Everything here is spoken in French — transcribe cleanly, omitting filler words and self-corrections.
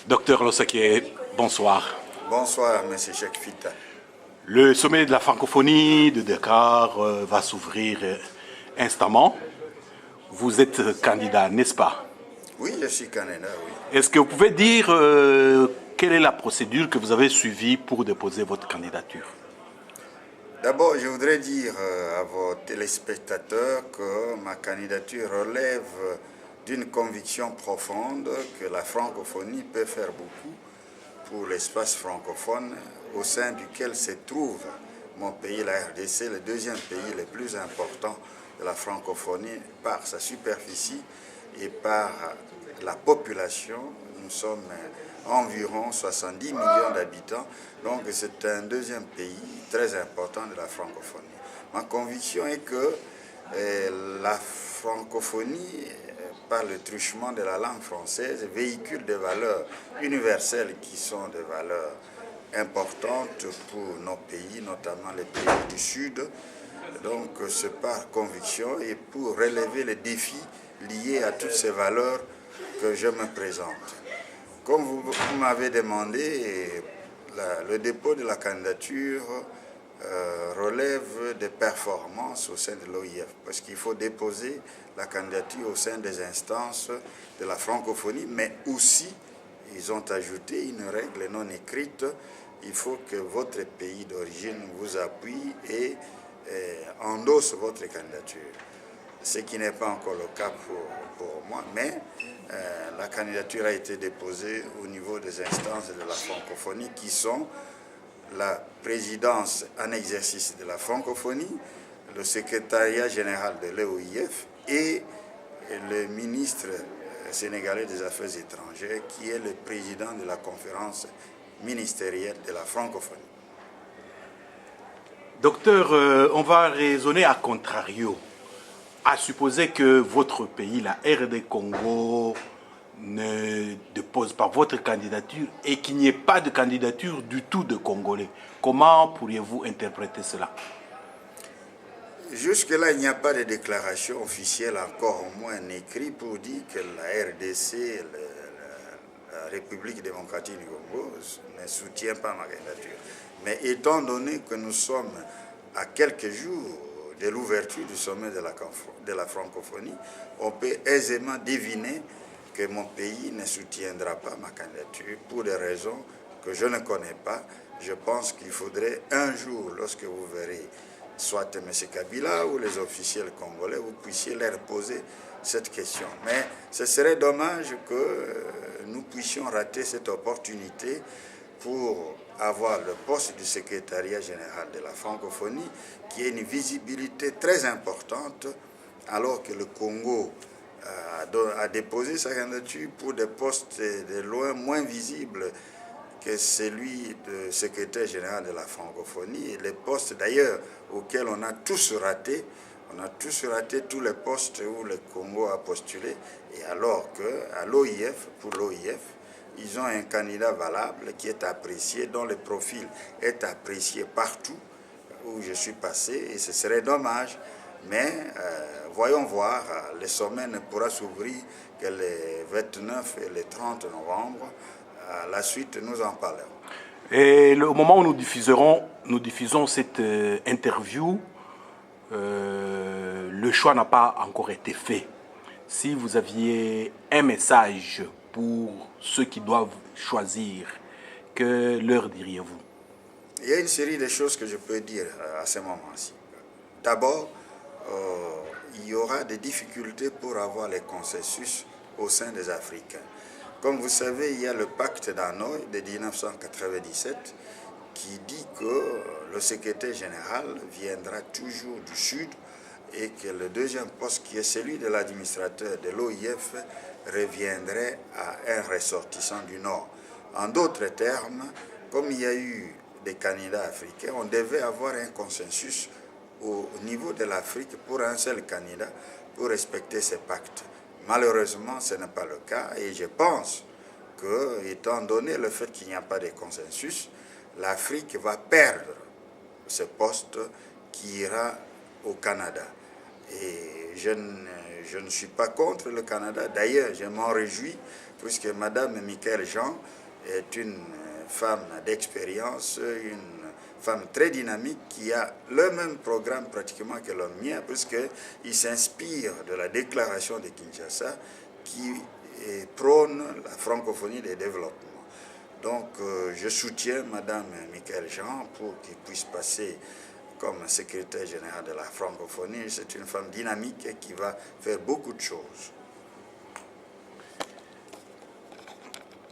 Docteur Losakie, bonsoir. Bonsoir, M. Cheikh Fita. Le sommet de la francophonie de Dakar va s'ouvrir instamment. Vous êtes candidat, n'est-ce pas? Oui, je suis candidat, oui. Est-ce que vous pouvez dire quelle est la procédure que vous avez suivie pour déposer votre candidature? D'abord, je voudrais dire à vos téléspectateurs que ma candidature relève d'une conviction profonde que la francophonie peut faire beaucoup pour l'espace francophone au sein duquel se trouve mon pays, la RDC, le deuxième pays le plus important de la francophonie par sa superficie et par la population. Nous sommes environ 70 millions d'habitants, donc c'est un deuxième pays très important de la francophonie. Ma conviction est que la francophonie, par le truchement de la langue française, véhicule des valeurs universelles qui sont des valeurs importantes pour nos pays, notamment les pays du Sud. Donc c'est par conviction et pour relever les défis liés à toutes ces valeurs que je me présente. Comme vous m'avez demandé, le dépôt de la candidature relève des performances au sein de l'OIF, parce qu'il faut déposer la candidature au sein des instances de la francophonie, mais aussi, ils ont ajouté une règle non écrite, il faut que votre pays d'origine vous appuie et endosse votre candidature. Ce qui n'est pas encore le cas pour moi, mais la candidature a été déposée au niveau des instances de la francophonie qui sont la présidence en exercice de la francophonie, le secrétariat général de l'OIF et le ministre sénégalais des Affaires étrangères qui est le président de la conférence ministérielle de la francophonie. Docteur, on va raisonner à contrario. À supposer que votre pays, la RD Congo, ne dépose pas votre candidature et qu'il n'y ait pas de candidature du tout de Congolais. Comment pourriez-vous interpréter cela? Jusque-là, il n'y a pas de déclaration officielle, encore moins écrite, pour dire que la RDC, la République démocratique du Congo, ne soutient pas ma candidature. Mais étant donné que nous sommes à quelques jours de l'ouverture du sommet de la francophonie, on peut aisément deviner que mon pays ne soutiendra pas ma candidature pour des raisons que je ne connais pas. Je pense qu'il faudrait un jour, lorsque vous verrez soit M. Kabila ou les officiels congolais, vous puissiez leur poser cette question. Mais ce serait dommage que nous puissions rater cette opportunité pour avoir le poste du secrétariat général de la francophonie, qui est une visibilité très importante, alors que le Congo a déposé sa candidature pour des postes de loin moins visibles que celui de secrétaire général de la francophonie, et les postes d'ailleurs auxquels on a tous raté. On a tous raté tous les postes où le Congo a postulé, et alors qu'à l'OIF, pour l'OIF, ils ont un candidat valable qui est apprécié, dont le profil est apprécié partout où je suis passé, et ce serait dommage. Mais voyons voir, le sommet ne pourra s'ouvrir que les 29 et les 30 novembre. À la suite, nous en parlerons. Et au moment où nous diffusons cette interview, le choix n'a pas encore été fait. Si vous aviez un message pour ceux qui doivent choisir, que leur diriez-vous? Il y a une série de choses que je peux dire à ce moment-ci. D'abord, il y aura des difficultés pour avoir les consensus au sein des Africains. Comme vous savez, il y a le pacte d'Hanoï de 1997 qui dit que le secrétaire général viendra toujours du Sud et que le deuxième poste, qui est celui de l'administrateur de l'OIF, reviendrait à un ressortissant du Nord. En d'autres termes, comme il y a eu des candidats africains, on devait avoir un consensus au niveau de l'Afrique pour un seul candidat pour respecter ces pactes. Malheureusement, ce n'est pas le cas, et je pense que, étant donné le fait qu'il n'y a pas de consensus, l'Afrique va perdre ce poste qui ira au Canada. Et je ne suis pas contre le Canada. D'ailleurs, je m'en réjouis, puisque Mme Michaëlle Jean est une femme d'expérience, une femme très dynamique qui a le même programme pratiquement que le mien, puisqu'il s'inspire de la déclaration de Kinshasa qui prône la francophonie des développements. Donc je soutiens Mme Michaëlle Jean pour qu'il puisse passer comme secrétaire général de la francophonie. C'est une femme dynamique qui va faire beaucoup de choses.